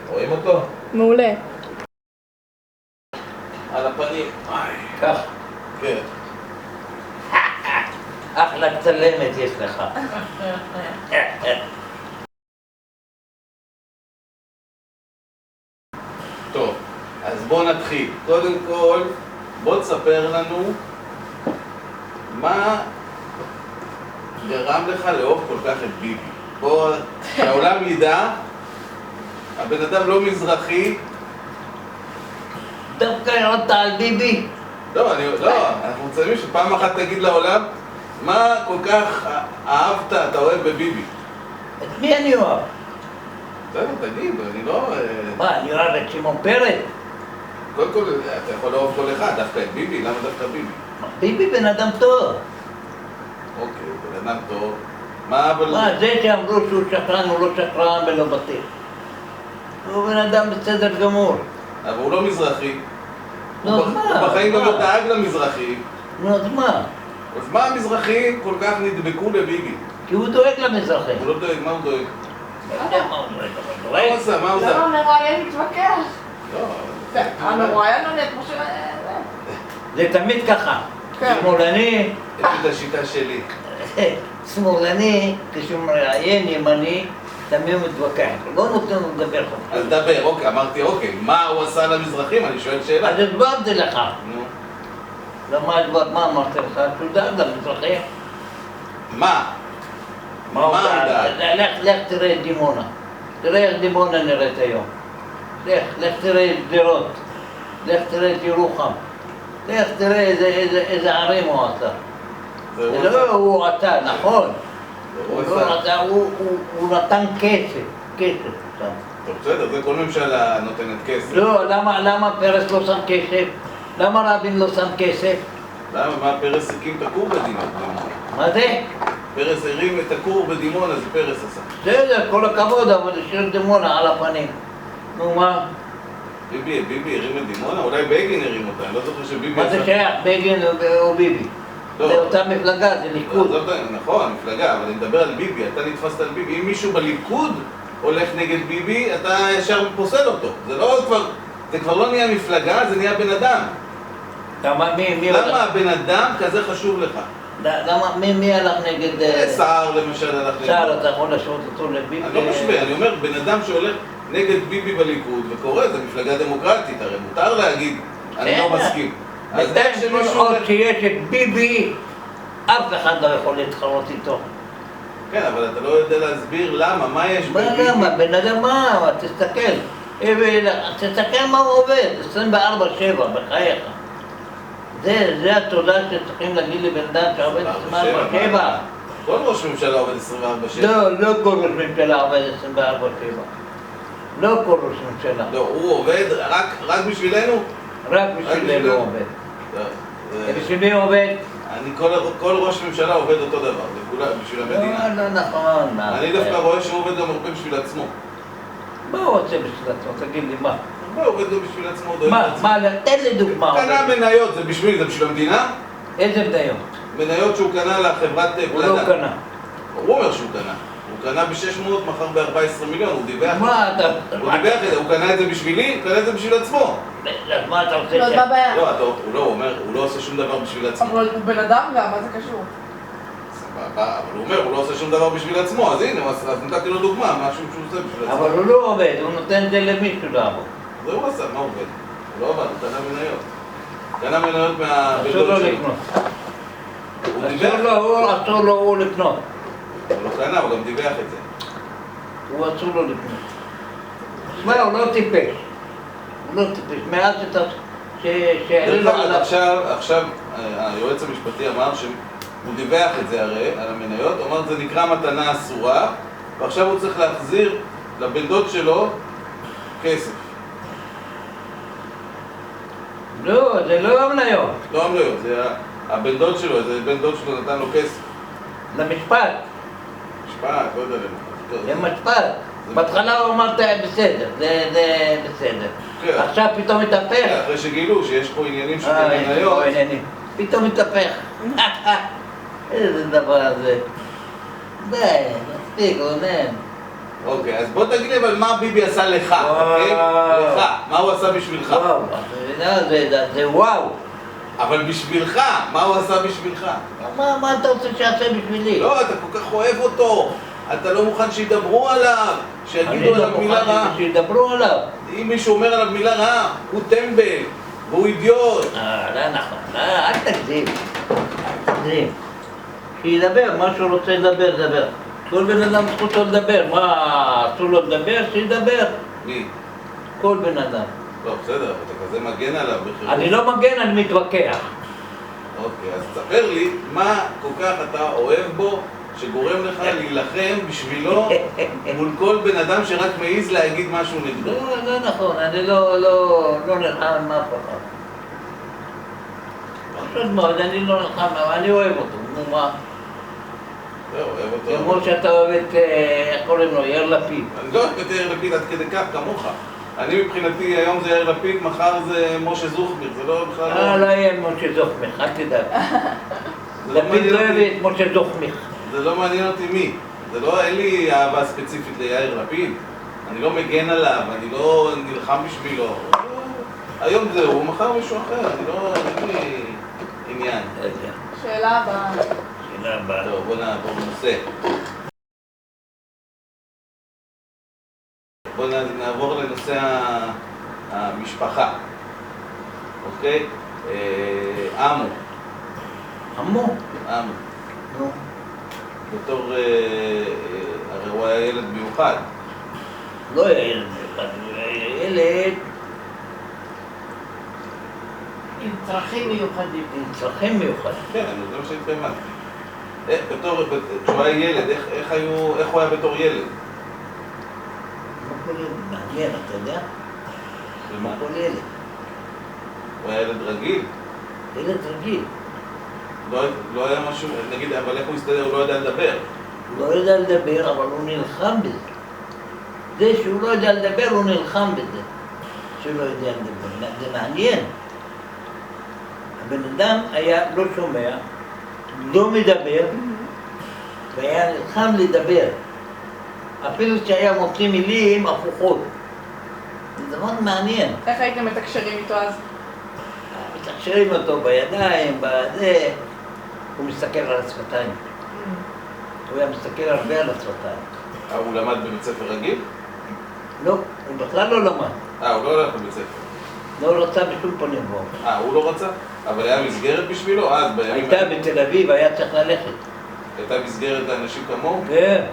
רואים אותו? מעולה. על הפנים. כך. כן. אחלה צלמת יש לך. טוב, אז בוא נתחיל. קודם כל, בוא תספר לנו מה גרם לך לאהוב כל כך את ביבי. בוא, שהעולם ידע, הבן אדם לא מזרחי. דווקא ירדת על ביבי? לא, אנחנו מציינים שפעם אחת תגיד לעולם מה כל כך אהבת, אתה אוהב בביבי. את מי אני אוהב? בסדר, תגיד, אני לא... מה, אני אוהב את שמעון פרס? קודם כל, אתה יכול לאהוב כל אחד, דווקא את ביבי, למה דווקא ביבי? ביבי בן אדם טוב. אוקיי, בן אדם טוב. מה אבל... מה, זה שאמרו שהוא שקרן הוא לא שקרן ולא בטיח. הוא בן אדם בסדר גמור. אבל הוא לא מזרחי. נו, הוא מה? הוא בחיים גם לא דאג למזרחי. נו, אז מה? אז מה המזרחים כל כך נדבקו לביבי? כי הוא דואג למזרחים. הוא לא דואג, מה הוא דואג? לא יודע מה הוא דואג, אבל הוא מה הוא דואג. עשה? מה הוא עשה? למה המראיין מתווכח? לא... המרואיין עונה כמו ש... זה תמיד ככה. כן. יש שמאלני, לי את השיטה שלי. שמאלני, כשהוא מראיין ימני, תמיד מתווכח. לא נותן לו לדבר חופשי. אז דבר, אוקיי, אמרתי אוקיי, מה הוא עשה למזרחים? אני שואל שאלה. אז הסברתי לך. נו. למה הסברת? מה אמרתי לך? שהוא דאג למזרחים. מה? מה הוא מה הוא דאג? דאג? לך תראה את דימונה. תראה איך דימונה נראית היום. לך תראה את שדרות. לך תראה את ירוחם. לך תראה איזה ערים הוא עשה. זה לא הוא עשה, נכון. הוא הוא לא עשה, הוא נתן כסף. כסף. טוב, בסדר, זה כל ממשלה נותנת כסף. לא, למה פרס לא שם כסף? למה רבין לא שם כסף? למה? מה פרס הקים את הכור בדימונה? מה זה? פרס הרים את הכור בדימונה, זה פרס עשה. בסדר, כל הכבוד, אבל השאיר דימונה על הפנים. נו מה? ביבי הרים את דימונה? אולי בגין הרים אותה, אני לא זוכר שביבי... מה זה עשה- שייך? בגין או ביבי? לא. זה אותה מפלגה, זה ליכוד. נכון, מפלגה, אבל אני מדבר על ביבי, אתה נתפסת על ביבי. אם מישהו בליכוד הולך נגד ביבי, אתה ישר פוסל אותו. זה כבר לא נהיה מפלגה, זה נהיה בן אדם. מי למה הבן אדם כזה חשוב לך? למה, מי הלך נגד... סער למשל הלך נגד... סער, אתה יכול להשוות אותו לביבי? אני לא משווה, אני אומר, בן אדם שהולך נגד ביבי בליכוד וקורא, זה מפלגה דמוקרטית, הרי מותר להגיד, אני לא מסכים. אז בינתיים איך כל שמישהו... עוד שיש את ביבי, אף אחד לא יכול להתחרות איתו. כן, אבל אתה לא יודע להסביר למה, מה יש מה למה? בן אדם מה? תסתכל. תסתכל מה הוא עובד, 24/7, בחייך. זה התודה שצריכים להגיד לבן אדם שעובד 24/7. כל ראש ממשלה עובד 24/7. לא כל ראש ממשלה עובד 24/7. לא כל ראש ממשלה. לא, הוא עובד רק בשבילנו? רק בשבילנו הוא עובד. זה- בשביל מי הוא עובד? כל ראש ממשלה עובד אותו דבר, זה כולה בשביל המדינה. לא נכון. אני דווקא רואה שהוא עובד גם הרבה בשביל עצמו. מה הוא רוצה בשביל עצמו? תגיד לי מה? הוא עובד גם בשביל עצמו, דואג מה? לעצמו. מה? תן לי דוגמה. הוא קנה מניות, זה בשביל המדינה? איזה בדיוק? מניות שהוא קנה לחברת הוא פלדה. לא קנה. הוא אומר שהוא קנה. הוא קנה ב-600, מכר ב-14 מיליון, הוא דיווח. מה אתה... הוא דיווח את זה, הוא קנה את זה בשבילי, הוא קנה את זה בשביל עצמו. אז מה אתה רוצה? לא, אז מה הבעיה? הוא אומר, הוא לא עושה שום דבר בשביל עצמו. אבל הוא בן אדם גם, מה זה קשור? סבבה, אבל הוא אומר, הוא לא עושה שום דבר בשביל עצמו, אז הנה, אז נתתי לו דוגמה, משהו שהוא עושה בשביל עצמו. אבל הוא לא עובד, הוא נותן את זה למישהו לעבוד. זה הוא עשה, מה הוא עובד? הוא לא עבד, הוא קנה מניות. קנה מניות מהבן אסור דוד לו שלו. לקנות. הוא דיווח, אסור לו הוא לקנות. הוא לא קנה, הוא גם דיווח את זה. הוא אסור לו לקנות. תשמע, הוא לא טיפש. הוא לא טיפש. מאז שהעלו לו עליו... עכשיו היועץ המשפטי אמר שהוא דיווח את זה הרי, על המניות, הוא אמר זה נקרא מתנה אסורה, ועכשיו הוא צריך להחזיר לבן דוד שלו כסף. לא, זה לא המניות. לא המניות, זה הבן דוד שלו, זה בן דוד שלו נתן לו כסף. למשפט. משפט, לא יודע למה. זה משפט. בהתחלה הוא אמר בסדר, זה בסדר. כן. עכשיו פתאום התהפך. אחרי שגילו שיש פה עניינים של יש מניות. פה עניינים. פתאום התהפך. איזה דבר זה. די, מספיק, רונן. אוקיי, אז בוא תגיד לי, אבל מה ביבי עשה לך, אוקיי? לך, מה הוא עשה בשבילך? וואו, זה וואו. אבל בשבילך, מה הוא עשה בשבילך? מה אתה רוצה שיעשה בשבילי? לא, אתה כל כך אוהב אותו, אתה לא מוכן שידברו עליו, שיגידו עליו מילה רעה. אני לא מוכן שידברו עליו. אם מישהו אומר עליו מילה רעה, הוא טמבל, והוא אידיוט. לא נכון, אל תגזים. אל תגזים. שידבר, מה שהוא רוצה לדבר, דבר. כל בן אדם זכותו לדבר, מה אסור לו לדבר? שידבר. מי? כל בן אדם. לא, בסדר, אבל אתה כזה מגן עליו בחירות. אני לא מגן, אני מתווכח. אוקיי, אז תספר לי מה כל כך אתה אוהב בו, שגורם לך להילחם בשבילו מול כל בן אדם שרק מעז להגיד משהו נגדו. לא נכון, אני לא נלחם עם אף אחד. פשוט מאוד, אני לא נלחם, אני אוהב אותו, נו מה? זהו, אוהב אותו. כמו שאתה אוהב את, איך קוראים לו, יאיר לפיד. אני לא אוהב את יאיר לפיד עד כדי כך כמוך. אני מבחינתי, היום זה יאיר לפיד, מחר זה משה זוכמיר, זה לא בכלל לא יהיה משה זוכמיר, אל תדאג. זה לא לפיד מעניין לא אוהב אותי. את משה זוכמיר. זה לא מעניין אותי מי. זה לא, אין לי אהבה ספציפית ליאיר לפיד. אני לא מגן עליו, אני לא נלחם בשבילו. היום זה הוא, מחר מישהו אחר, אני לא, אין לי עניין. שאלה הבאה. שאלה הבאה. טוב, בוא נעבור לנושא. בוא נעבור לנושא המשפחה. אוקיי? עמו. עמו. עמו. נו. בתור, הרי הוא היה ילד מיוחד. לא היה ילד מיוחד, הוא היה ילד עם צרכים מיוחדים. עם צרכים מיוחדים. כן, זה מה שהתכוונתי. בתור, כשהוא היה ילד, איך הוא היה בתור ילד? כמו כל ילד, מעניין, אתה יודע? כמו ומה? כל ילד. הוא היה ילד רגיל? ילד רגיל. לא היה משהו, נגיד, אבל איך הוא הסתדר? הוא לא ידע לדבר. הוא לא יודע לדבר, אבל הוא נלחם בזה. זה שהוא לא יודע לדבר, הוא נלחם בזה. שהוא לא יודע לדבר. זה מעניין. הבן אדם היה לא שומע, לא מדבר, והיה נלחם לדבר. אפילו שהיה מוציא מילים הפוכות. זה דבר מעניין. איך הייתם מתקשרים איתו אז? מתקשרים אותו בידיים, בזה, הוא מסתכל על השפתיים. הוא היה מסתכל הרבה על השפתיים. הוא למד בבית ספר רגיל? לא, הוא בכלל לא למד. הוא לא הלך לבית ספר. לא רצה בשום פנים בו. הוא לא רצה? אבל היה מסגרת בשבילו? אז בימים... הייתה בתל אביב, היה צריך ללכת. הייתה מסגרת לאנשים כמוהו? כן,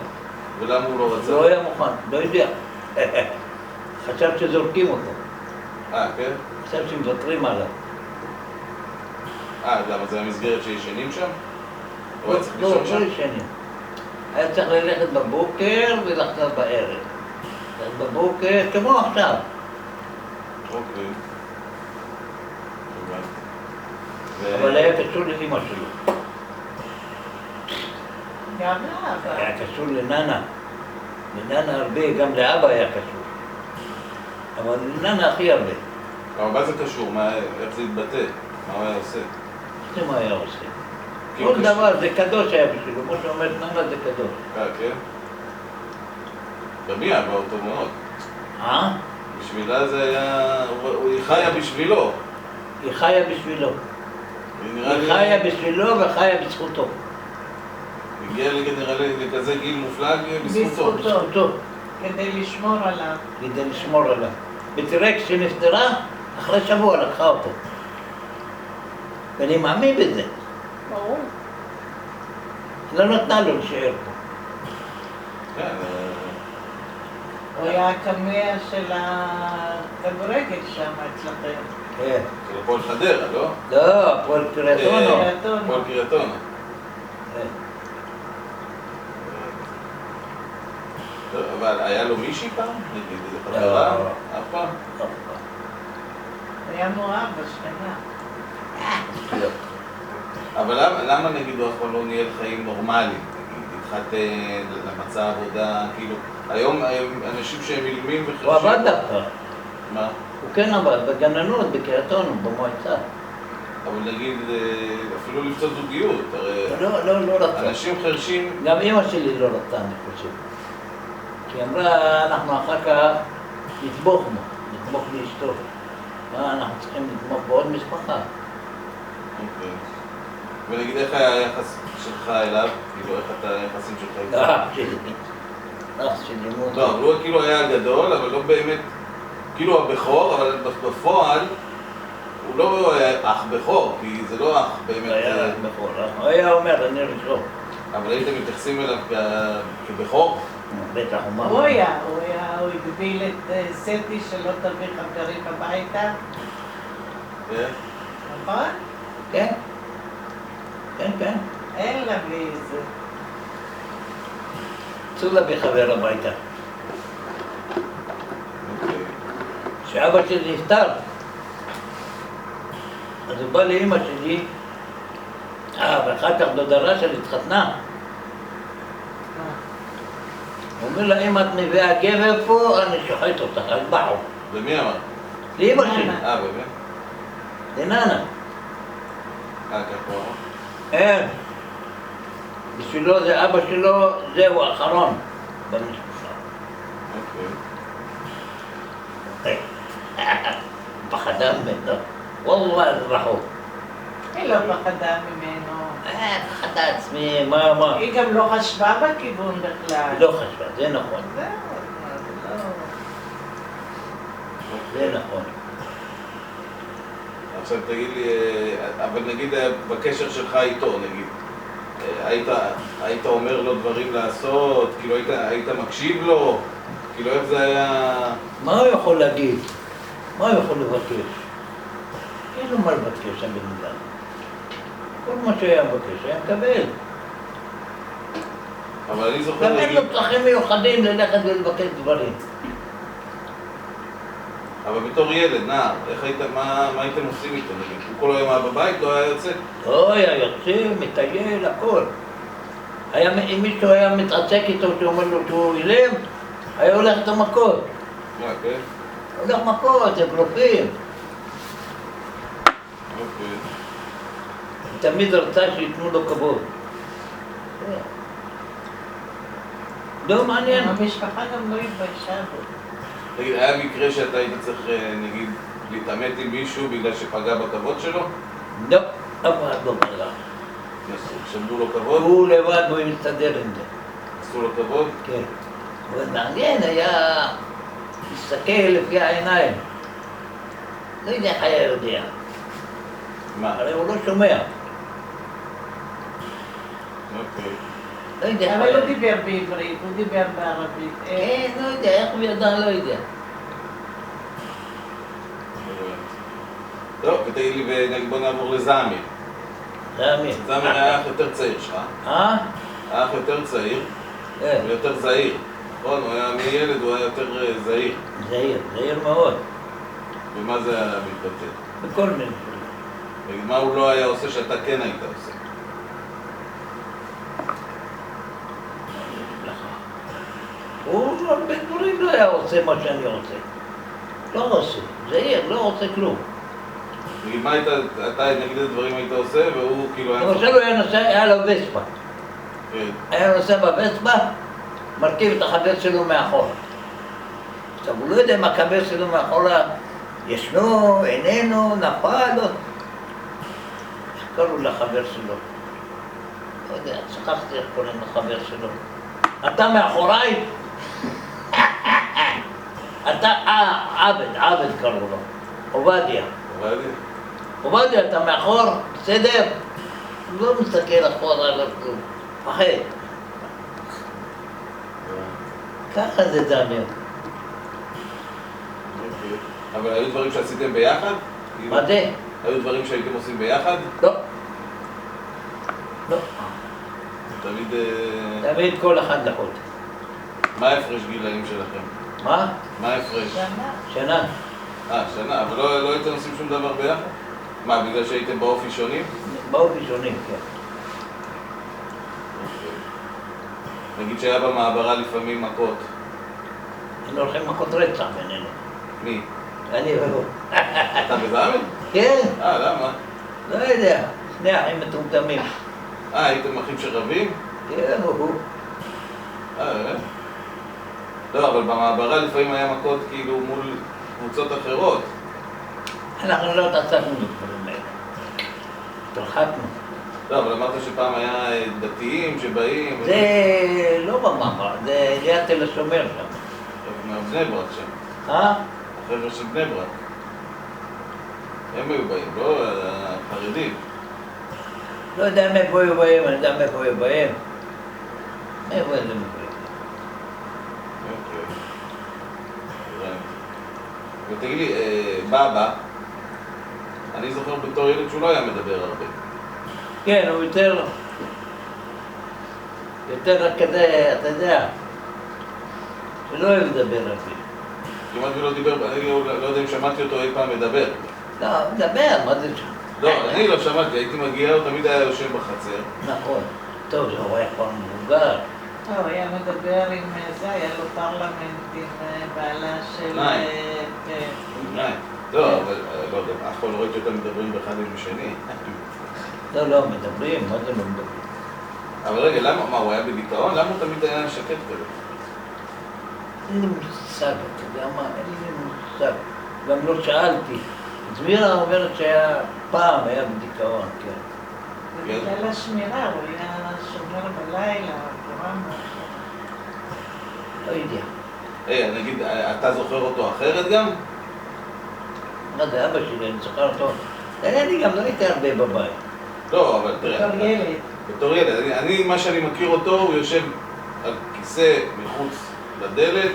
ולמה הוא לא רצה? לא היה מוכן, לא יודע. חשב שזורקים אותו. כן? חשב שמוותרים עליו. למה זה היה מסגרת שישנים שם? הוא לא, היה צריך לישון שם? לא ישנים. היה צריך ללכת בבוקר ולחזור בערב. בבוקר, כמו עכשיו. אוקיי. אבל היה קשור לאמא שלו. גם לאבא. היה קשור לננה. לננה הרבה, גם לאבא היה קשור. אבל לננה הכי הרבה. אבל מה זה קשור? איך זה התבטא? מה הוא היה עושה? זה מה היה עושה. כאילו כל דבר זה קדוש היה בשבילו, כמו שאומרת ננה זה קדוש. כן? גם היא אהבה אותו מאוד. בשבילה זה היה... היא חיה בשבילו. היא חיה בשבילו. היא חיה בשבילו וחיה בזכותו. הגיע נראה לי לכזה גיל מופלג בזכותו. בזכותו. כדי לשמור עליו. כדי לשמור עליו. ותראה, כשנפטרה, אחרי שבוע לקחה אותו. ואני מאמין בזה. ברור. לא נתנה לו להישאר פה. כן. הוא היה הקמע של הכדורגל שם אצלכם. כן. של הפועל חדרה, לא? לא, הפועל קריית אונו. הפועל קריית אונו. כן. אבל היה לו מישהי פעם? נגיד, איזה חברה? אף פעם? היה מאוהב בשכנה. אבל למה נגיד הוא אף פעם לא ניהל חיים נורמליים? נגיד, התחתן, למצא עבודה, כאילו... היום אנשים שהם אילמים וחרשים... הוא עבד דווקא. מה? הוא כן עבד, בגננות, בקריית אונו, במועצה. אבל נגיד, אפילו לפצוע זוגיות, הרי... לא רצה. אנשים חרשים... גם אמא שלי לא רצה, אני חושב. היא אמרה, אנחנו אחר כך נתמוך בו, נתמוך באשתו. מה, אנחנו צריכים לתמוך בעוד משפחה. אוקיי. ונגיד איך היה היחס שלך אליו? כאילו איך אתה היחסים שלך איתו? אח שלי. אח שלי מאוד. לא, הוא כאילו היה גדול, אבל לא באמת, כאילו הבכור, אבל בפועל הוא לא אח בכור, כי זה לא אח באמת. היה בכור, הוא היה אומר, אני ראשון. אבל הייתם מתייחסים אליו כבכור? בטח, הוא מה? הוא הגביל את סטי שלא תביא חברים הביתה, כן. נכון? כן. כן, כן. אין להביא איזה. אסור להביא חבר הביתה. אוקיי. כשאבא שלי נפטר, אז הוא בא לאמא שלי, ואחר כך דודה רשל התחתנה. הוא אומר לה, אם את מביאה גבר פה, אני שוחט אותך, אז באו. למי אמר? לאמא שלי, באמת? לננה. ככה הוא אמר? כן. בשבילו זה אבא שלו, זהו האחרון במשפחה. אוקיי. פחדה ממנו. וואלה, אז רחוק. היא לא פחדה ממנו. פחדה עצמי, מה? היא גם לא חשבה בכיוון בכלל. היא לא חשבה, זה נכון. זהו, אז לא. זה נכון. עכשיו תגיד לי, אבל נגיד בקשר שלך איתו, נגיד, היית אומר לו דברים לעשות? כאילו היית מקשיב לו? כאילו איך זה היה? מה הוא יכול להגיד? מה הוא יכול לבקש? אין לו מה לבקש, הבן אדם. כל מה שהיה מבקש, היה מקבל. אבל אני זוכר גם אין לו צרכים מיוחדים ללכת ולבקש דברים. אבל בתור ילד, נער, מה הייתם עושים איתו? נגיד, הוא כל היום היה בבית, לא היה יוצא? לא היה יוצא, מטייל, הכל. אם מישהו היה מתעסק איתו, שאומר לו שהוא אילם, היה הולך את המכות. כן? הולך מכות, זה גרופים. אוקיי. הוא תמיד רצה שייתנו לו כבוד. לא מעניין. המשפחה גם לא התביישה בו. נגיד, היה מקרה שאתה היית צריך, נגיד, להתעמת עם מישהו בגלל שפגע בכבוד שלו? לא, אף אחד לא פגע. שמרו לו כבוד? הוא לבד, הוא מסתדר עם זה. עשו לו כבוד? כן. אבל מעניין היה להסתכל לפי העיניים. לא יודע איך היה יודע. מה? הרי הוא לא שומע. אוקיי. לא יודע איך אבל היה. הוא דיבר בעברית, הוא דיבר בערבית. כן, לא יודע, איך הוא ידע, לא יודע. טוב, ותגיד לי, ונגיד בוא נעבור לזמיר. זמיר. זמיר היה אח יותר צעיר שלך. האח יותר צעיר כן. ויותר זהיר. נכון, הוא היה מילד, הוא היה יותר זהיר. זהיר, זהיר מאוד. ומה זה היה מתבטא? בכל מיני. נגיד, מה הוא לא היה עושה שאתה כן היית עושה? הוא הרבה דברים לא היה עושה מה שאני רוצה. לא עושה. זהיר, לא עושה כלום. נגיד, מה היית, אתה נגיד איזה דברים היית עושה, והוא כאילו היה... למשל הוא היה נוסע, היה לו וספה. כן. היה נוסע בווספה, מרכיב את החבר שלו מאחורה. עכשיו הוא לא יודע אם החבר שלו מאחורה ישנו, איננו, נפל, לא. איך קראו לחבר שלו? לא יודע, שכחתי איך קוראים לחבר שלו. אתה מאחוריי? אתה, עבד קראו לו, עובדיה. עובדיה, אתה מאחור, בסדר? הוא לא מסתכל אחורה עליו כלום, פחד. ככה זה זמיר. אבל היו דברים שעשיתם ביחד? מה זה? היו דברים שהייתם עושים ביחד? לא. לא. תמיד... תמיד כל אחד לחוד. מה ההפרש גילאים שלכם? מה? מה ההפרש? שנה. שנה, אבל לא הייתם עושים שום דבר ביחד? מה, בגלל שהייתם באופי שונים? באופי שונים, כן. נגיד שהיה במעברה לפעמים מכות. היינו הולכים מכות רצח בינינו. מי? אני והוא. אתה וזמיר? כן, למה? לא יודע. שני אחים מטומטמים. הייתם אחים שרבים? כן, הוא. באמת? לא, אבל במעברה לפעמים היה מכות כאילו מול קבוצות אחרות. אנחנו לא התעסקנו בדברים האלה. התרחקנו. לא, אבל אמרת שפעם היה דתיים שבאים... זה לא במעבר, זה ליד תל השומר שם. מהבני ברק שם. אה? החבר'ה של בני ברק. הם היו באים, לא החרדים. לא יודע מאיפה היו באים, אני יודע מאיפה היו באים. מאיפה זה מפריע? אוקיי. ותגיד לי, בבא, אני זוכר בתור ילד שהוא לא היה מדבר הרבה. כן, הוא יותר כזה, אתה יודע, שלא אוהב לדבר הרבה. כמעט ולא דיבר, אני לא יודע אם שמעתי אותו אי פעם מדבר. לא, מדבר, מה זה שם? לא, אני לא שמעתי, הייתי מגיע, הוא תמיד היה יושב בחצר. נכון. טוב, זה הוא היה כבר מבוגר. הוא היה מדבר עם זה, היה לו פרלמנט עם בעלה של... נעים. לא, אבל לא יודע, אף אחד לא ראיתי אותם מדברים באחד עם השני. לא, מדברים, מה זה לא מדברים? אבל רגע, למה, מה, הוא היה בדיכאון? למה הוא תמיד היה שקט כזה? אין לי מושג, אתה יודע מה? אין לי מושג. גם לא שאלתי. זמירה אומרת שפעם היה בדיכאון, כן. בגלל השמירה, הוא היה שומר בלילה, קוראים משהו. לא יודע. נגיד, אתה זוכר אותו אחרת גם? מה זה אבא שלי, אני זוכר אותו. אני גם לא הייתי הרבה בבית. לא, אבל תראה. בתור ילד. בתור ילד. מה שאני מכיר אותו, הוא יושב על כיסא מחוץ לדלת,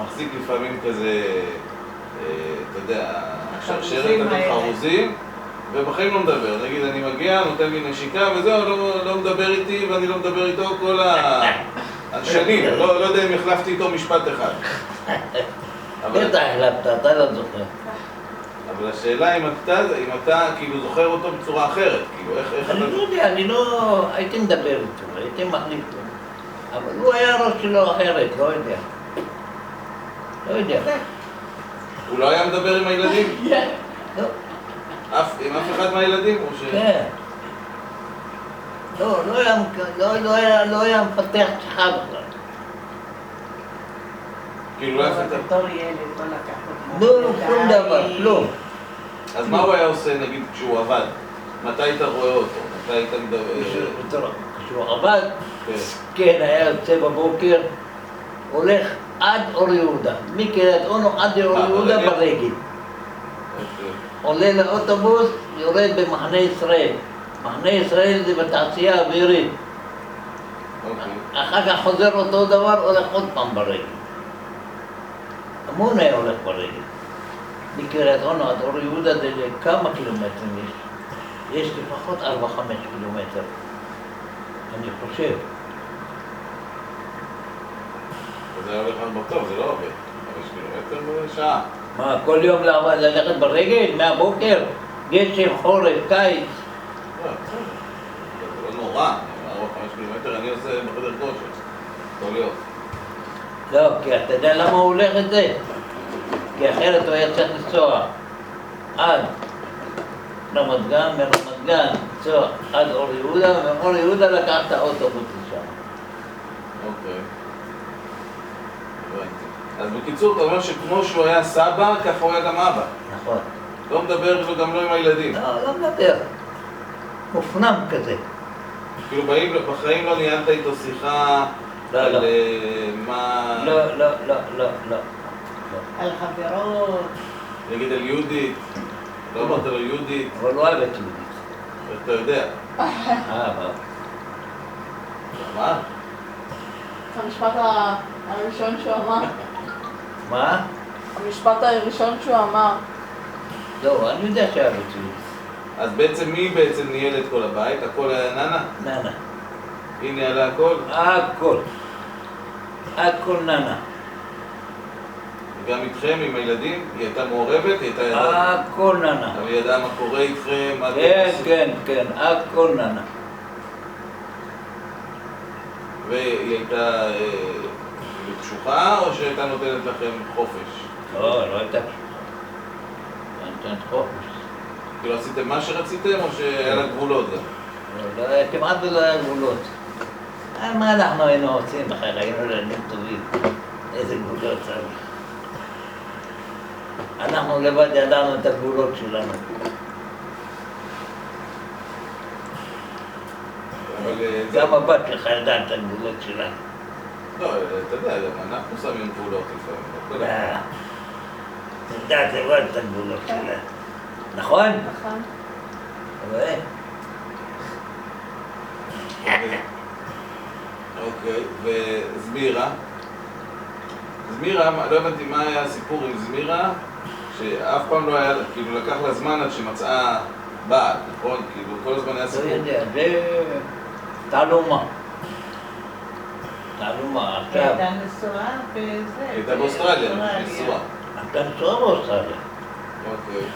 מחזיק לפעמים כזה, אתה יודע, שרשרת חרוזים, ובחיים לא מדבר. נגיד, אני מגיע, נותן לי נשיקה, וזהו, לא מדבר איתי, ואני לא מדבר איתו כל השנים. לא יודע אם החלפתי איתו משפט אחד. בטח החלפת, אתה לא זוכר. אבל השאלה אם אתה כאילו זוכר אותו בצורה אחרת, כאילו איך אתה... אני לא יודע, אני לא... הייתי מדבר איתו, הייתי מחליט אותו. אבל הוא היה ראש שלו אחרת, לא יודע. לא יודע. הוא לא היה מדבר עם הילדים? לא. עם אף אחד מהילדים? כן. לא היה מפתח שיחה בכלל. כאילו לא היה מפתח? בתור ילד, לא לקח אותו. לא, שום דבר, כלום. אז מה הוא היה עושה נגיד כשהוא עבד? מתי היית רואה אותו? מתי היית מדבר? כשהוא עבד, כן, היה יוצא בבוקר, הולך עד אור יהודה. מקריית אונו עד אור יהודה ברגל. עולה לאוטובוס, יורד במחנה ישראל. מחנה ישראל זה בתעשייה האווירית. אחר כך חוזר אותו דבר, הולך עוד פעם ברגל. המון היה הולך ברגל. מקריית אונו עד אור יהודה זה כמה קילומטרים יש? יש לפחות 4-5 קילומטר. אני חושב. זה היה הולך הרבה טוב, זה לא הרבה. 5 קילומטר בשעה. מה, כל יום ללכת ברגל? מהבוקר? גשם, חורף, קיץ? זה לא נורא. 4-5 קילומטר אני עושה בחדר כושר. כל יום. לא, כי אתה יודע למה הוא הולך את זה? כי אחרת הוא היה צריך לנסוע עד רמת גן, מרמת גן, לנסוע עד אור יהודה, ומאור יהודה לקח את האוטובוס לשם. אוקיי. אז בקיצור, אתה אומר שכמו שהוא היה סבא, ככה הוא היה גם אבא. נכון. לא מדבר וגם לא עם הילדים. לא מדבר. מופנם כזה. כאילו בחיים לא ניהלת איתו שיחה על מה... לא. על חברות. נגיד על יהודית. לא אמרת לו יהודית. אבל לא אוהב את יהודית. אתה יודע. מה? מה? המשפט הראשון שהוא אמר. מה? המשפט הראשון שהוא אמר. לא, אני יודע שאוהב את יהודית. אז בעצם מי בעצם ניהל את כל הבית? הכל היה ננה? ננה. היא ניהלה הכל? הכל ננה. וגם איתכם, עם הילדים? היא הייתה מעורבת? היא הייתה ידעה? הכל ננה. אבל היא ידעה מה קורה איתכם? מה אתם עושים? כן, הכל ננה. והיא הייתה קשוחה או שהייתה נותנת לכם חופש? לא הייתה קשוחה. נותנת חופש. כאילו עשיתם מה שרציתם או שהיה לה גבולות גם? לא, כמעט ולא היה גבולות. מה אנחנו היינו עושים אחר, היינו ילדים טובים. איזה גבולות צריך. אנחנו לבד ידענו את הגבולות שלנו. אבל גם הבת שלך ידעה את הגבולות שלנו. לא, אתה יודע, גם אנחנו שמים גבולות לפעמים. ידעת לבד את הגבולות שלנו. נכון? נכון. רואה? אוקיי, וזמירה? זמירה, לא הבנתי מה היה הסיפור עם זמירה, שאף פעם לא היה, כאילו לקח לה זמן עד שמצאה בעל, נכון? כאילו כל הזמן היה לא סיפור. יודע, זה תעלומה. תעלומה, היא עכשיו. הייתה נשואה בזה. היא הייתה באוסטרליה, נשואה. הייתה נשואה באוסטרליה. אוקיי,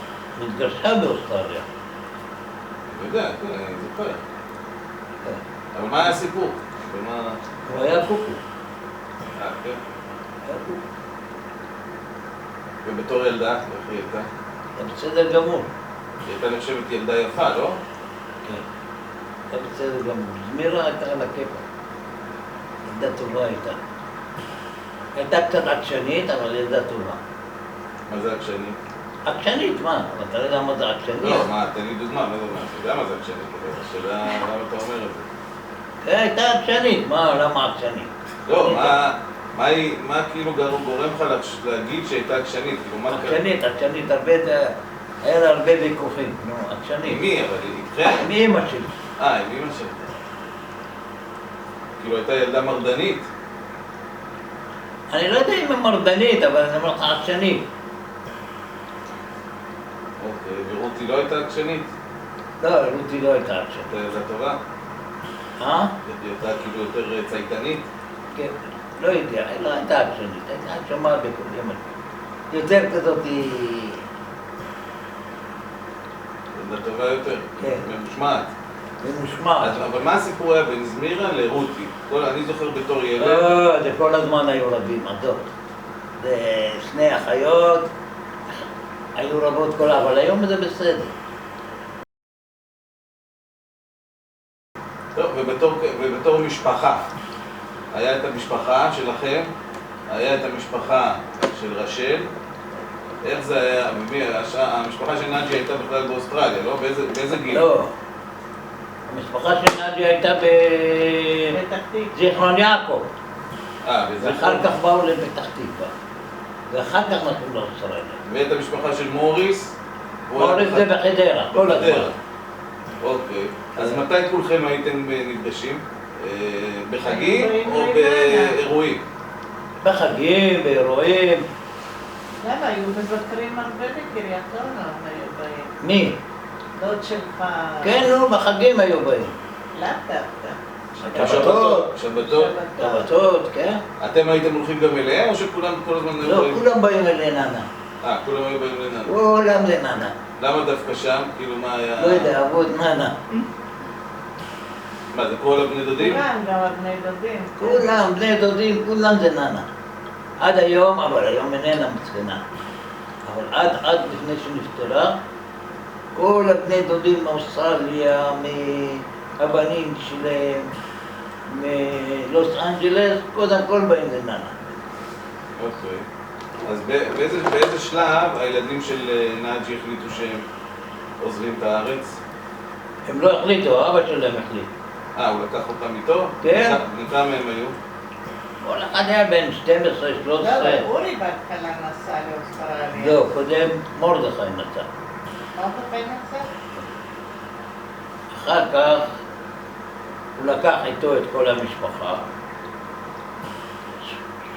התגרשה באוסטרליה. אני יודע, כן, אני זוכר. אבל מה היה הסיפור? ומה... הוא היה קוקו. כן. היה קוקו. ובתור ילדה, איך היא הייתה? היה בסדר גמור. היא הייתה נחשבת ילדה יפה, לא? כן. היה בסדר גמור. זמירה הייתה על הכיפה. ילדה טובה הייתה. הייתה קצת עקשנית, אבל ילדה טובה. מה זה עקשנית? עקשנית, מה? אתה לא יודע מה זה עקשנית? לא, מה, תן לי דוגמה, מה זה אומר? אתה יודע מה זה עקשנית? השאלה, למה אתה אומר את זה? כן, הייתה עקשנית. מה, למה עקשנית? לא, מה כאילו גורם לך להגיד שהייתה עקשנית? כאילו, מה קרה? עקשנית, הרבה, היה לה הרבה ויכוחים, נו, עקשנית. עם מי? אבל איתכם? עם אמא שלי. עם אמא שלך. כאילו, הייתה ילדה מרדנית. אני לא יודע אם היא מרדנית, אבל אני אומר לך עקשנית. אוקיי, ורותי לא הייתה עקשנית? לא, רותי לא הייתה עקשנית. הייתה ילדה טובה? אה? היא הייתה כאילו יותר צייתנית? כן, לא יודע, היא לא הייתה עקשנית, הייתה שומעת בכל אמא שלי. יותר כזאת היא... ילדה טובה יותר? כן. ממושמעת. ממושמעת. אבל מה הסיפור היה בין זמירה לרותי? אני זוכר בתור ילד... לא, זה כל הזמן היו רבים, עזוב. זה שני אחיות, היו רבות כל אבל היום זה בסדר. טוב, ובתור משפחה, היה את המשפחה שלכם, היה את המשפחה של רשל, איך זה היה, המשפחה של נאג'י הייתה בכלל באוסטרליה, לא? באיזה גיל? לא. המשפחה של נאג'י הייתה בזיכרון יעקב. ואחר כך באו לפתח תקווה. ואחר כך נתנו לאוסטרליה. ואת המשפחה של מוריס? מוריס זה בחדרה, כל הזמן. אוקיי. אז מתי כולכם הייתם נפגשים? בחגים או באירועים? באירועים? בחגים, באירועים. למה? היו מבקרים הרבה בקריית אונו, הם היו באים. מי? דוד שלך... כן, נו, בחגים היו באים. לאו דווקא. שבתות. שבתות, כן. אתם הייתם הולכים גם אליהם או שכולם כל הזמן היו לא, באים? כולם באים לננה. כולם היו באים לננה. כולם לננה. למה דווקא שם? כאילו מה היה... לא יודע, אהבו את ננה. מה, זה כל הבני דודים? כולם, גם הבני דודים. כולם, בני דודים, כולם זה ננה. עד היום, אבל היום איננה מסכנה. אבל עד לפני שנפטרה, כל הבני דודים מאוסטרליה, מהבנים שלהם, מלוס אנג'לס, קודם כל באים לננה. אוקיי. אז באיזה שלב הילדים של נאג'י החליטו שהם עוזבים את הארץ? הם לא החליטו, אבא שלהם החליט. הוא לקח אותם איתו? כן. וכמה הם היו? כל אחד היה בן 12, 13. לא, אבל אורי בהתחלה נסע לאוסטרליה. לא, קודם מרדכי נסע. מרדכי נסע? אחר כך הוא לקח איתו את כל המשפחה.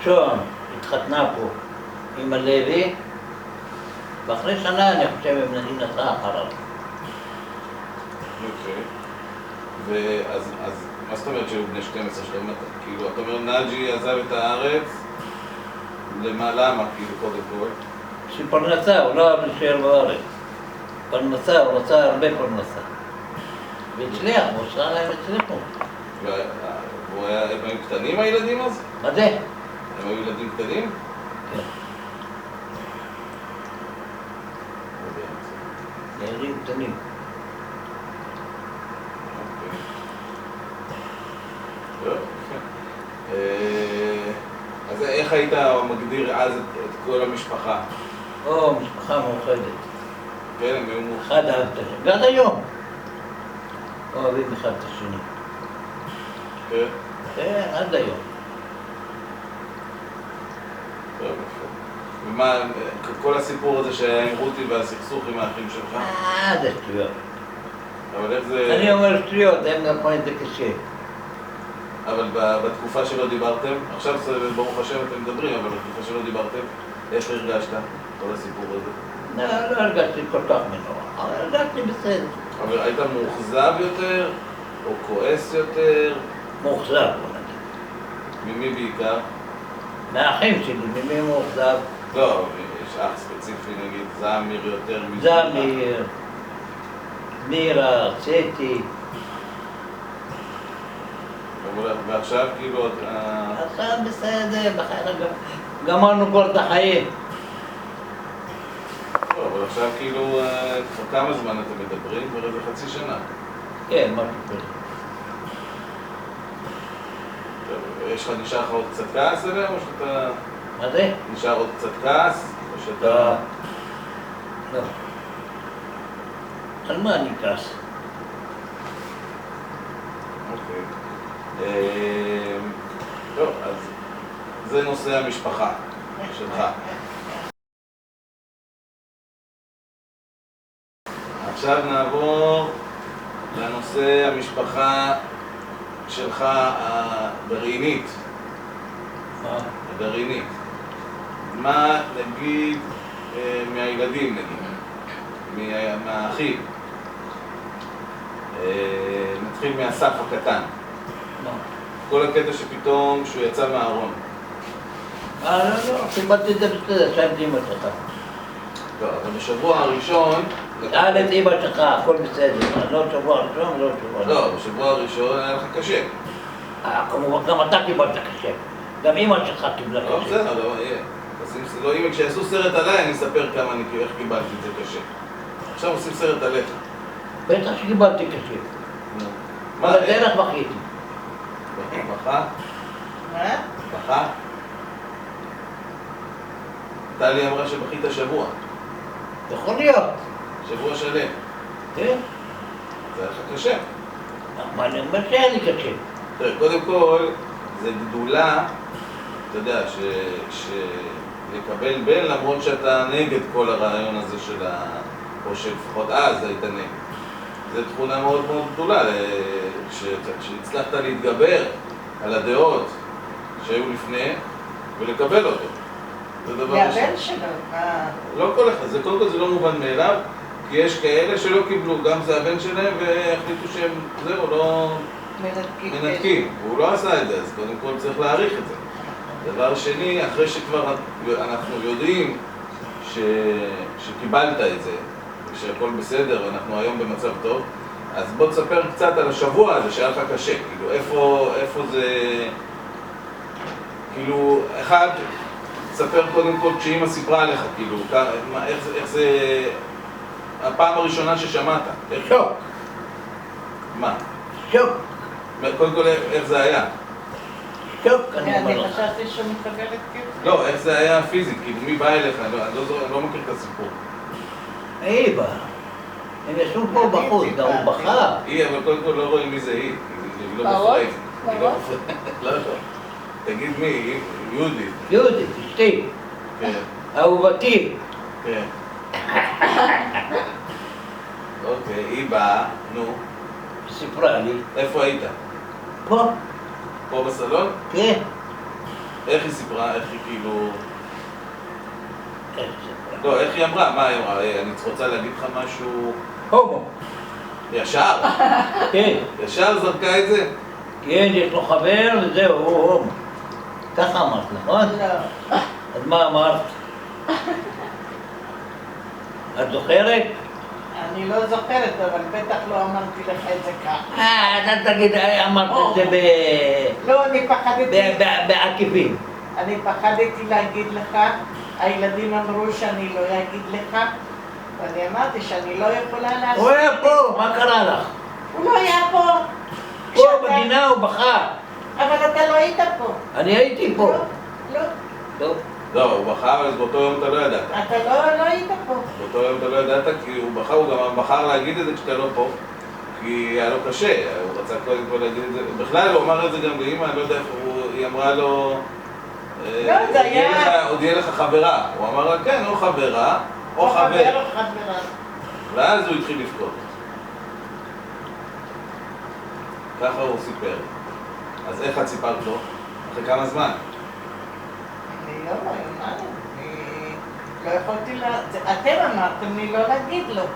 שון התחתנה פה עם הלוי, ואחרי שנה אני חושב היא נסעה אחריו. אוקיי. ואז מה זאת אומרת שהיו בני 12 שלהם? כאילו, אתה אומר נאג'י עזב את הארץ, למה? כאילו, קודם כל? שפרנסה, הוא לא אהב להישאר בארץ. פרנסה, הוא רצה הרבה פרנסה. והצליח, באוסטרליה הם הצליחו. הם היו קטנים הילדים אז? מה זה? הם היו ילדים קטנים? כן. ילדים קטנים. אז איך היית מגדיר אז את כל המשפחה? או, משפחה מאוחדת. כן, הם היו מאוחדים. אחד אהב את השני. ועד היום. אוהבים אחד את השני. כן, כן, עד היום. טוב, יפה. ומה, כל הסיפור הזה שהיה עם רותי והסכסוך עם האחים שלך? זה שטויות. אבל איך זה... אני אומר שטויות, הם לקחו את זה קשה. אבל בתקופה שלא דיברתם, עכשיו ברוך השם אתם מדברים, אבל בתקופה שלא דיברתם, איך הרגשת כל הסיפור הזה? לא הרגשתי כל כך מנורא, אבל הרגשתי בסדר. אבל היית מאוכזב יותר, או כועס יותר? מאוכזב, בוא נגיד. ממי בעיקר? מהאחים שלי, ממי מאוכזב? לא, יש אח ספציפי נגיד, זמיר יותר מזה. זמיר, מירה, צטי. ועכשיו כאילו... עכשיו בסדר, בחיים גמרנו כבר את החיים. לא, אבל עכשיו כאילו, כבר כמה זמן אתם מדברים? כבר איזה חצי שנה. כן, משהו כזה. יש לך נשאר לך עוד קצת כעס עליהם, או שאתה... מה זה? נשאר עוד קצת כעס? או שאתה... לא. לא. על מה אני כעס? אוקיי. טוב, אז זה נושא המשפחה שלך. עכשיו נעבור לנושא המשפחה שלך הגרעינית. מה? הגרעינית. מה נגיד מהילדים נגיד, מהאחים? נתחיל מהסף הקטן. מה? כל הקטע שפתאום שהוא יצא מהארון. לא, קיבלתי את זה בסדר, שם את אמא שלך. לא, אבל בשבוע הראשון... שאל את אמא שלך, הכל בסדר. לא שבוע ראשון, לא שבוע ראשון. לא, בשבוע הראשון היה לך קשה. כמובן, גם אתה קיבלת קשה. גם אמא שלך קיבלה לא, קשה. בסדר, לא יהיה. לא, אם כשיעשו סרט עליי, אני אספר כמה אני, איך קיבלתי את זה קשה. עכשיו עושים סרט עליך. בטח שקיבלתי קשה. נו. אבל הדרך בכיתי. בכה? מה? בכה? טלי אמרה שבכית שבוע. יכול להיות. שבוע שלם. כן? זה היה לך קשה. אבל אני אומר שהיה לי קשה. תראה, קודם כל, זה גדולה, אתה יודע, לקבל בן למרות שאתה נגד כל הרעיון הזה של או שלפחות אז היית נגד. זו תכונה מאוד מאוד גדולה, שהצלחת להתגבר על הדעות שהיו לפני ולקבל אותו. זה דבר ראשון. והבן שלו, לא כל אחד, זה קודם כל זה לא מובן מאליו, כי יש כאלה שלא קיבלו, גם זה הבן שלהם, והחליטו שהם, זהו, לא מנתקים. והוא לא עשה את זה, אז קודם כל צריך להעריך את זה. דבר שני, אחרי שכבר אנחנו יודעים שקיבלת את זה, ושהכל בסדר, ואנחנו היום במצב טוב, אז בוא תספר קצת על השבוע הזה שהיה לך קשה, כאילו, איפה זה... כאילו, אחד, תספר קודם כל כשאמא סיפרה עליך, כאילו, איך זה... הפעם הראשונה ששמעת. שוק. מה? שוק. קודם כל, איך זה היה? שוק, אני אומר אני לך. חשבתי שהוא מתקבל התקף. לא, איך זה היה פיזית, כאילו, מי בא אליך? אני לא מכיר את הסיפור. היא באה. הם ישבו פה בחוץ, גם הוא בכה. היא, אבל קודם כל לא רואים מי זה היא. היא לא בראש? מפרק. היא לא בראש? מפרק. לא, לא. תגיד מי, היא יהודית. יהודית, אשתי, כן, אהובתי. כן. אוקיי, היא באה, נו. סיפרה לי. איפה היית? פה? פה בסלון? כן. איך היא סיפרה? איך היא כאילו... איך סיפרה? לא, איך היא אמרה? מה היא אמרה? אני רוצה להגיד לך משהו... הומו. ישר? כן. ישר זרקה את זה? כן, יש לו חבר וזהו, הוא הומו. ככה אמרת, נכון? לא. אז מה אמרת? את זוכרת? אני לא זוכרת, אבל בטח לא אמרתי לך את זה ככה. אתה תגיד, אמרת את זה לא, אני פחדתי. בעקיפין. אני פחדתי להגיד לך, הילדים אמרו שאני לא אגיד לך, ואני אמרתי שאני לא יכולה לעשות. הוא היה פה, מה קרה לך? הוא לא היה פה. פה בגינה הוא בכה. אבל אתה לא היית פה. אני הייתי פה. לא, לא. לא, הוא בחר, אז באותו יום אתה לא ידעת. אתה לא היית פה. באותו יום אתה לא ידעת, כי הוא גם בחר להגיד את זה כשאתה לא פה. כי היה לו קשה, הוא רצה קודם כל להגיד את זה. בכלל הוא אמר את זה גם לאמא, אני לא יודע איך היא אמרה לו... לא, זה היה... עוד יהיה לך חברה. הוא אמר לה, כן, או חברה, או חבר. או חברה. ואז הוא התחיל לבכות. ככה הוא סיפר. אז איך את סיפרת לו? אחרי כמה זמן? אני לא האמנתי. לא יכולתי אתם אמרתם לי לא להגיד לו. לא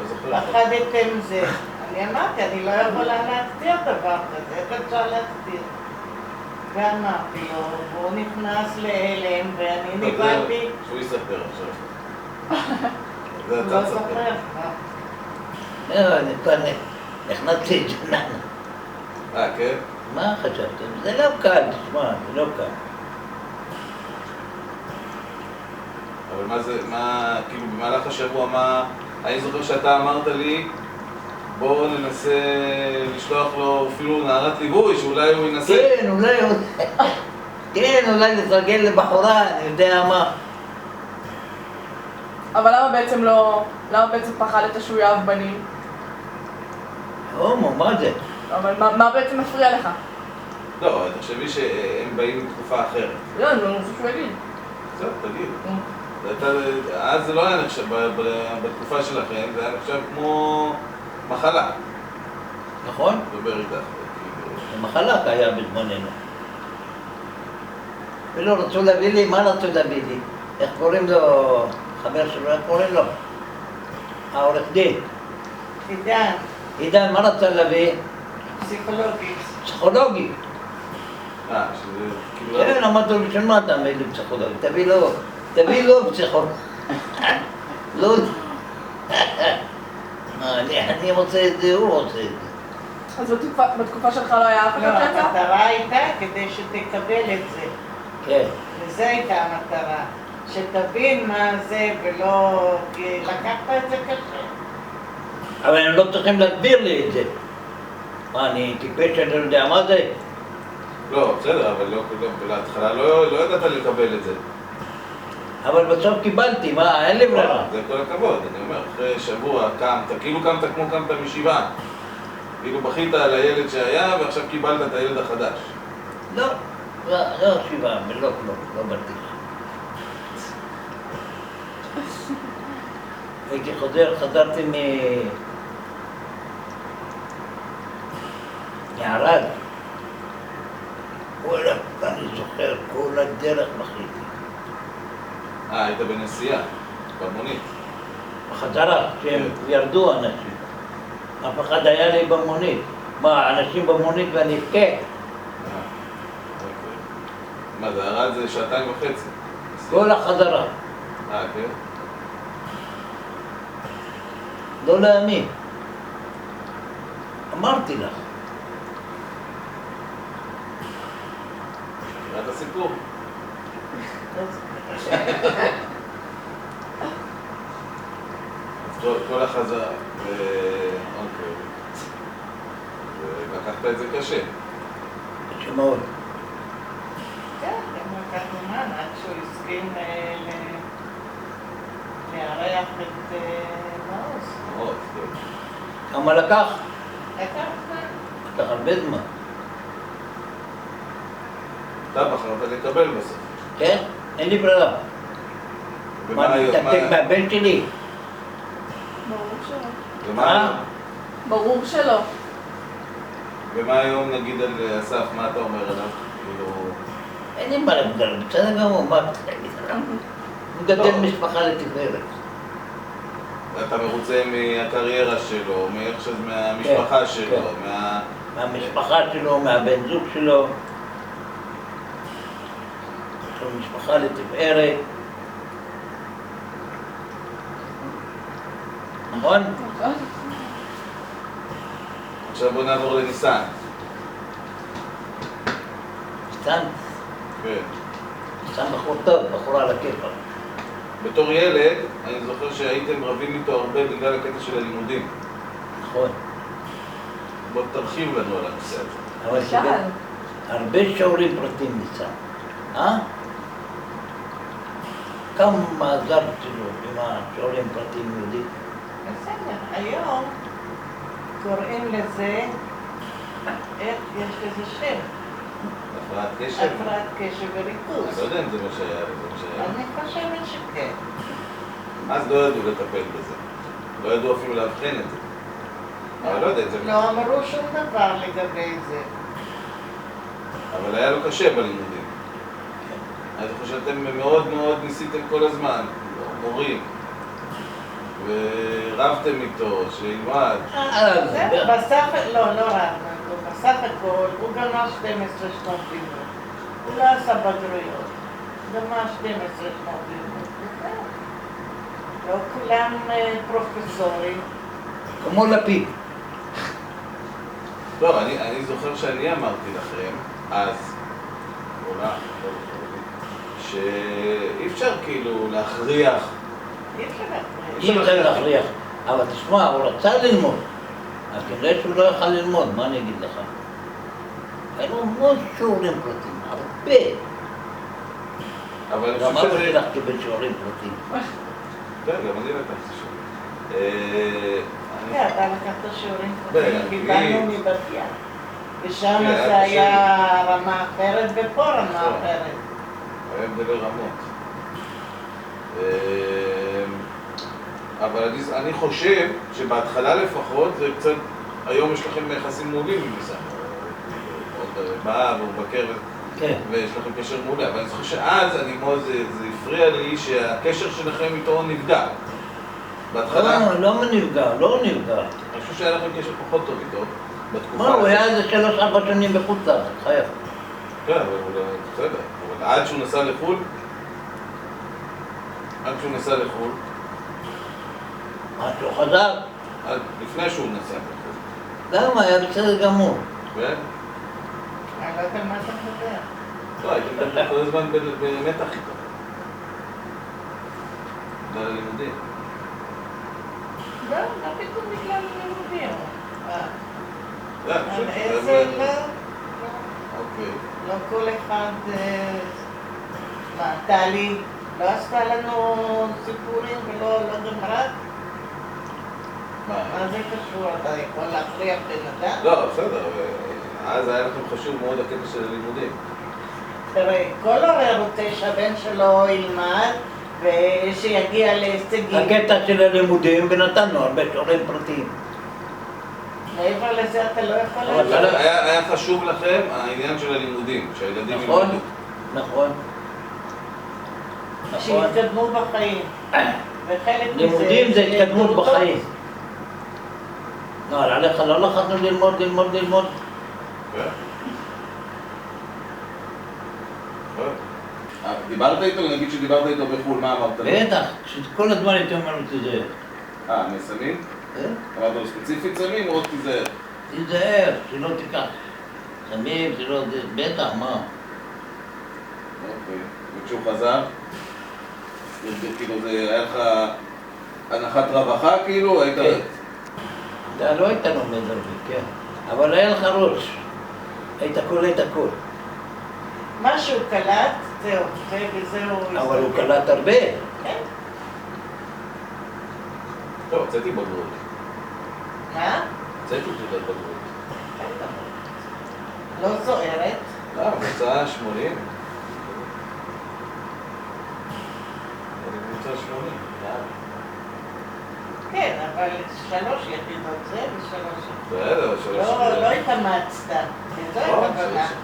זוכר. פחדתם זה. אני אמרתי, אני לא יכולה להסתיר דבר כזה, איך אפשר להסתיר? ואמרתי לו, והוא נכנס להלם, ואני נבלתי. שהוא יספר עכשיו. זה לא אתה תספר. זוכר. אני כבר נכנסתי לג'ננה. כן? מה חשבתם? זה לא קל, תשמע, זה לא קל. אבל כאילו במהלך השבוע, אני זוכר שאתה אמרת לי, בואו ננסה לשלוח לו אפילו נערת ליווי, שאולי הוא ינסה. כן, אולי לתרגל לבחורה, אני יודע מה. אבל למה בעצם פחדת שהוא יאהב בנים? הומו, מה זה? אבל מה בעצם מפריע לך? לא, תחשבי שהם באים בתקופה אחרת. לא, אני לא רוצה שהוא יגיד. בסדר, תגיד. אז זה לא היה נחשב, בתקופה שלכם, זה היה נחשב כמו מחלה. נכון? דבר איתך. זה מחלה היה בזמננו. ולא רצו להביא לי, מה רצו להביא לי? איך קוראים לו, חבר שלו, איך קוראים לו? העורך דין. עידן, עידן, מה רצה להביא? פסיכולוגי. פסיכולוגי. שזה כאילו... כן, אמרתי לו, בשביל מה אתה מביא לי פסיכולוגי? תביא לו פסיכולוגי. לא... אני רוצה את זה, הוא רוצה את זה. אז בתקופה שלך לא היה אף אחד לא, שאתה? המטרה הייתה כדי שתקבל את זה. כן. וזו הייתה המטרה. שתבין מה זה ולא... כי לקחת את זה קשה. אבל הם לא צריכים להסביר לי את זה. מה, אני טיפש שאני לא יודע מה זה? לא, בסדר, אבל להתחלה לא ידעת לקבל את זה. אבל בסוף קיבלתי, מה, אין לי ברירה. זה כל הכבוד, אני אומר, אחרי שבוע קמת, כאילו קמת כמו קמת משבעה. כאילו בכית על הילד שהיה ועכשיו קיבלת את הילד החדש. לא שבעה, ולא כלום, לא בטיח. הייתי חזרתי מערד. וואלה, אני זוכר, כל הדרך בכיתי. היית בנסיעה, במונית. בחזרה, שהם ירדו אנשים. אף אחד היה לי במונית. מה, אנשים במונית ואני אבכה? אוקיי. מה, זה ערד זה 2.5 שעות? כל החזרה. כן? לא להאמין. אמרתי לך. קראת הסיפור? אז כל החזרה, אוקיי. ולקחת את זה קשה. קשה מאוד. כן, גם לקח זמן עד שהוא הסכים לארח את מעוז. מאוד, טוב. כמה לקח? לקח זמן. לקח הרבה זמן. אתה בחרת לקבל בסוף. כן? אין לי ברירה. מה, אני מתנתק מהבן שלי? ברור שלא. ומה ברור שלא. ומה היום נגיד על אסף, מה אתה אומר עליו? כאילו... אין לי מה לדבר, בסדר גמור, מה אתה תגיד עליו? הוא גדל משפחה לתפארת. אתה מרוצה מהקריירה שלו, מהמשפחה שלו, מהמשפחה שלו, מהבן זוג שלו. יש לו משפחה לתפארת. נכון? עכשיו בוא נעבור לניסן. ניסן? כן. ניסן בחור טוב, בחור על הכיפה. בתור ילד, אני זוכר שהייתם רבים איתו הרבה בגלל הקטע של הלימודים. נכון. בוא תרחיב לנו על הנושא הזה. אבל הרבה שיעורים פרטיים ניסן. כמה עזרת לו עם השיעורים פרטיים יהודים? בסדר, היום קוראים לזה, איך יש לזה שם? הפרעת קשב? הפרעת קשב וריכוז. אני לא יודע אם זה מה שהיה, זה מה שהיה. אני חושבת שכן. אז לא ידעו לטפל בזה. לא ידעו אפילו לאבחן את זה. אבל לא יודע, זה... לא אמרו שום דבר לגבי זה. אבל היה לו קשה בלימודים. אני חושב שאתם מאוד מאוד ניסיתם כל הזמן, מורים. ורבתם איתו, שילמד. לא רבנו איתו. בסך הכל הוא גמר 12 שנות לימוד. הוא לא עשה בגרויות. גמר 12 שנות לימוד. וזהו. לא כולם פרופסורים. כמו לפיד. לא, אני זוכר שאני אמרתי לכם, אז, עולה, שאי אפשר כאילו להכריח. אי אפשר להכריח. אי אפשר להכריח. אבל תשמע, הוא רצה ללמוד. אז כנראה שהוא לא יכל ללמוד, מה אני אגיד לך? היה לו המון שיעורים פרטיים, הרבה. אבל אני גם חושב אבא שזה... שלך קיבל שיעורים פרטיים. כן, גם אני לקחתי שם. כן, אתה לקחת שיעורים באנגלית. פרטיים, קיבלנו מבת ים. ושם כן, זה היה היה רמה אחרת ופה רמה נכון. אחרת. היה הבדלי רמות. אבל אני חושב שבהתחלה לפחות זה קצת, היום יש לכם יחסים מעולים עם ניסן. הוא בא והוא מבקר כן. ויש לכם קשר מעולה, אבל אני חושב שאז זה הפריע לי שהקשר שלכם איתו נפגע. בהתחלה, לא נפגע, לא נפגע. אני חושב שהיה לכם קשר פחות טוב איתו בתקופה מה, הוא הזאת. היה איזה 3-4 שנים בחוץ לארץ, חייב. כן, אבל הוא לא... בסדר. אבל עד שהוא נסע לחו"ל, עד שהוא חזר, לפני שהוא נסע לחו"ל. למה? היה בסדר גמור. כן? אני לא יודעת על מה אתה מדבר. לא, הייתם כל הזמן במתח איתו. בגלל הלימודים. לא, מה פתאום בגלל הלימודים? אני חושב שזה... איזה לא? אוקיי. לא כל אחד... מה, טלי לא עשתה לנו סיפורים ולא גמרה? מה? מה זה קשור? אתה יכול להכריח בן אדם? לא, בסדר. אז היה לכם חשוב מאוד הקטע של הלימודים. תראה, כל הורה רוצה שהבן שלו ילמד ושיגיע להישגים. הקטע של הלימודים ונתנו הרבה שיעורים פרטיים. מעבר לזה אתה לא יכול אבל להגיד. היה חשוב לכם העניין של הלימודים, שהילדים נכון, ילמדו. נכון. נכון. שיתקדמו בחיים. וחלק מזה... לימודים זה התקדמות שילמדו בחיים. לא, עליך לא לחצנו ללמוד. כן. דיברת איתו? נגיד שדיברת איתו בחו"ל, מה אמרת לו? בטח, שכל הזמן הייתי אומר לו תיזהר. מסמים? כן? אמרת לו ספציפית סמים או תיזהר? תיזהר, שלא תיקח. סמים, שלא... בטח, מה? אוקיי. וכשהוא חזר? כאילו זה היה לך הנחת רווחה כאילו? היית... כן. אתה לא היית לומד הרבה, כן. אבל היה לך ראש. היית קולט הכל. מה שהוא קלט, זהו, וזהו... אבל הוא קלט הרבה. כן. טוב, הוצאתי בגרות. מה? הוצאתי תעודת בגרות. לא זוהרת. לא, הוצאה 80. אני הוצאה 80. כן, אבל 3 יחידות זה ו3 בסדר, לא התאמצת. זו נכון, הכוונה. שלוש.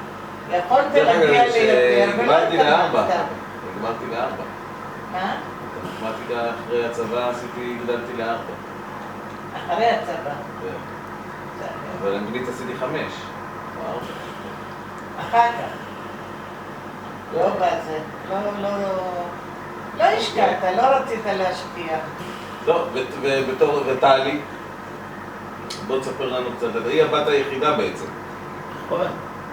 יכולת להגיע ליותר ולא גמרתי ל4. התאמצת. גמרתי ל4. מה? מתמטיקה אחרי הצבא גדלתי ל4. אחרי הצבא. אבל אנגלית עשיתי 5. אחר כך. לא בזה. לא השקעת, לא רצית להשקיע. לא, וטלי, בוא תספר לנו קצת, היא הבת היחידה בעצם. נכון.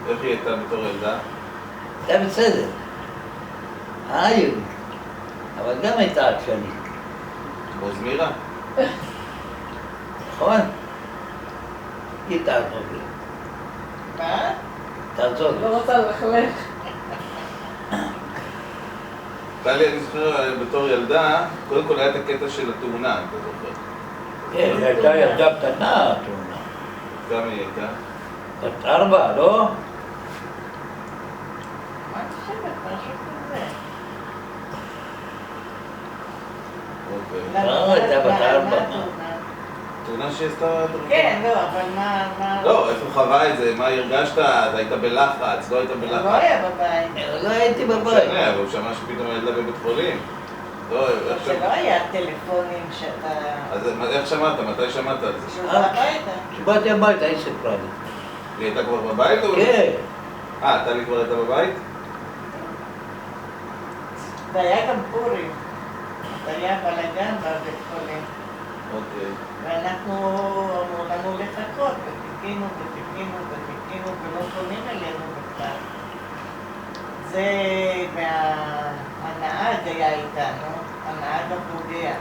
איך היא הייתה בתור ילדה? הייתה בסדר. יהודית. אבל גם הייתה עקשנית. כמו זמירה? נכון? היא תעזור לי. מה? תעזור לי. לא רוצה ללכלך. טלי, אני זוכר בתור ילדה, קודם כל היה את הקטע של התאונה, אתה זוכר. כן, היא הייתה ילדה קטנה, התאונה. כמה היא הייתה? בת 4, לא? מה את חושבת? משהו כזה. אוקיי. לא, הייתה בת 4. מה התאונה? תאונה שעשתה... כן, לא, אבל מה... לא, איפה חווה את זה? מה הרגשת? אתה היית בלחץ? לא היית הוא בלחץ? לא היה בבית. לא הייתי לא בבית. משנה, אבל הוא שמע שפתאום הילדה בבית חולים. לא, איך זה לא שמעת? היה טלפונים שאתה... אז איך שמעת? מתי שמעת על זה? שהוא בא הביתה. כשבאתי הביתה היא סיפרה לי. היא הייתה כבר בבית או... כן. טלי כבר הייתה בבית? זה היה גם פורים. זה היה בלגן בבית חולים. אוקיי. ואנחנו אמרו לנו לחכות, וחיכינו וחיכינו וחיכינו ולא פונים אלינו בכלל. זה הנהג היה איתנו, הנהג הפוגע.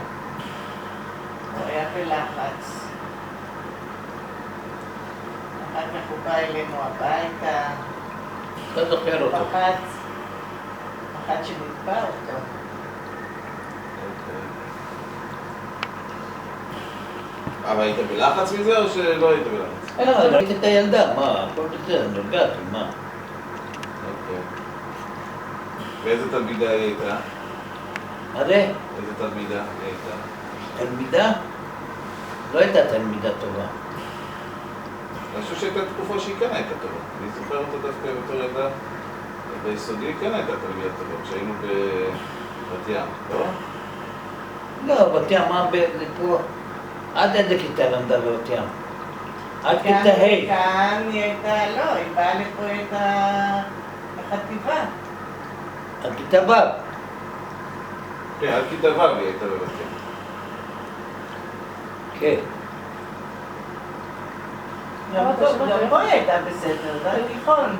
הוא היה בלחץ. אחר כך הוא בא אלינו הביתה, לא זוכר אותו. פחד שנתבע אותו. אוקיי. אבל היית בלחץ מזה או שלא היית בלחץ? לא, ראיתי את הילדה, מה, הכל בסדר, נרגעתי, מה? אוקיי. ואיזה תלמידה היא הייתה? מה זה? איזה תלמידה היא הייתה? תלמידה? לא הייתה תלמידה טובה. אני חושב שהייתה תקופה שהיא כן הייתה טובה. אני זוכר אותה דווקא בתור ילדה. ביסודי היא כן הייתה תלמידה טובה, כשהיינו בבת ים, לא? לא, בת ים, מה פה? עד איזה כיתה למדה בבת ים? עד כיתה ה'. כאן היא הייתה, לא, היא באה לפה את החטיבה. עד כיתה ו'. כן, עד כיתה ו' היא הייתה בבת ים. כן. גם פה היא הייתה בסדר, זה היה תיכון.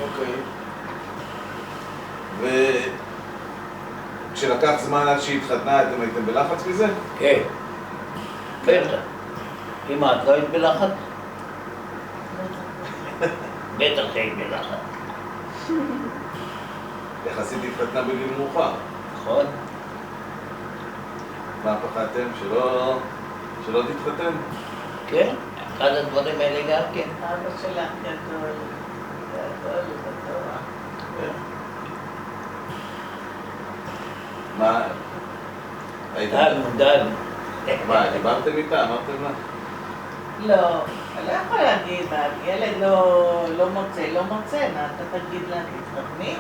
אוקיי. וכשלקח זמן עד שהיא התחתנה, אתם הייתם בלחץ מזה? כן. בטח. אמא, את לא היית בלחץ? בטח שהיית בלחץ. יחסית התחתנה בגיל מאוחר. נכון? מה פחדתם? שלא תתחתן? כן. אחד הדברים האלה גם כן. אבא שלך גדול, גדול בתורה. מה? הייתם... דאגנו. מה, דיברתם איתה? אמרתם לה? לא, אני לא יכול להגיד מה, ילד לא מוצא, מה אתה תגיד לה, תתחתני?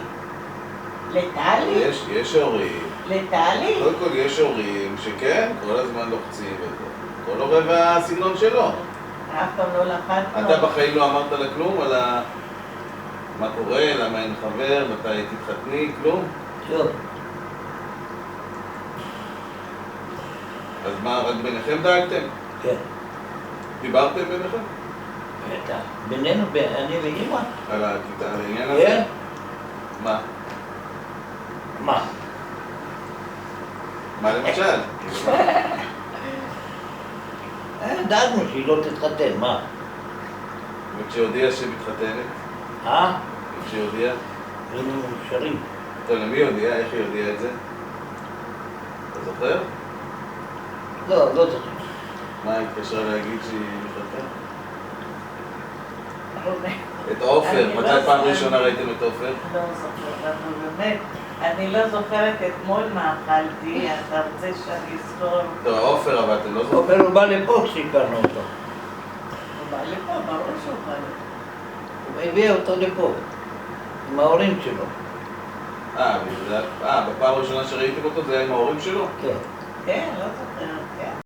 לטלי? יש הורים. לטלי? קודם כל יש הורים שכן, כל הזמן לוחצים וזה. כל הורה והסגנון שלו. אף פעם לא לחצנו. אתה בחיים לא אמרת לה כלום על מה קורה, למה אין חבר, מתי תתחתני, כלום? טוב. אז מה, רק ביניכם דאגתם? כן. דיברתם ביניכם? בטח. בינינו, אני ואמא. על העניין הזה? כן. מה? מה? מה למשל? דאגנו שהיא לא תתחתן, מה? וכשהודיעה שמתחתנת? וכשהודיעה? היינו מאושרים. טוב, למי היא הודיעה? איך היא הודיעה את זה? אתה זוכר? לא זוכר. מה, היא התקשרה להגיד שהיא מתחתנת? אוקיי. את עופר, אני מתי לא פעם זוכרת. ראשונה ראיתם את עופר? לא זוכרת, אבל באמת, אני לא זוכרת אתמול מה אכלתי, אתה רוצה שאני אזכור? טוב, עופר, אבל אתם לא זוכרים? אבל הוא בא לפה כשהכרנו אותו. הוא בא לפה, ברור שהוא בא לפה. הוא הביא אותו לפה. עם ההורים שלו. בפעם הראשונה שראיתם אותו זה היה עם ההורים שלו? כן. כן, לא זוכרת, כן.